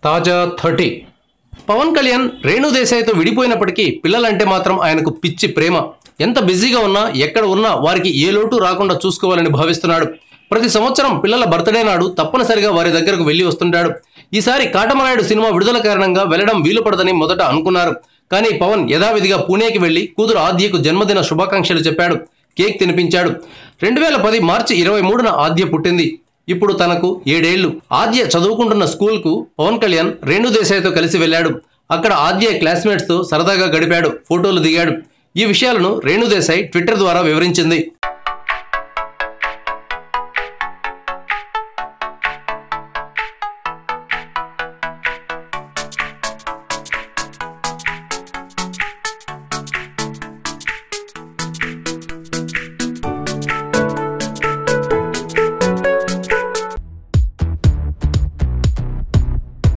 తాజా 30 పవన్ కళ్యాణ్ రేణు దేశాయ్తో విడిపోయినప్పటికీ పిల్లలంటే మాత్రం ఆయనకు పిచ్చి ప్రేమ. ఎంత బిజీగా ఉన్నా ఎక్కడ ఉన్నా వారికి ఏ లోటు రాకుండా చూసుకోవాలని భావిస్తున్నాడు. ప్రతి సంవత్సరం పిల్లల బర్త్డే నాడు తప్పనిసరిగా వారి దగ్గరకు వెళ్లి వస్తుంటాడు. ఈసారి కాటమరాయుడు సినిమా విడుదల కారణంగా వెళ్లడం వీలు పడదని మొదట అనుకున్నారు. కానీ పవన్ యథావిధిగా పూణేకి వెళ్లి కూతురు ఆద్యకు జన్మదిన శుభాకాంక్షలు చెప్పాడు. కేక్ తినిపించాడు. 2010 మార్చి 23న ఆద్య పుట్టింది. ఇప్పుడు తనకు 7 ఏళ్లు. ఆద్య చదువుకుంటున్న స్కూల్కు పవన్ కళ్యాణ్ రేణు దేశాయ్తో కలిసి వెళ్ళాడు. అక్కడ ఆద్య క్లాస్మేట్స్తో సరదాగా గడిపాడు. ఫోటోలు దిగాడు. ఈ విషయాలను రేణు దేశాయ్ ట్విట్టర్ ద్వారా వివరించింది.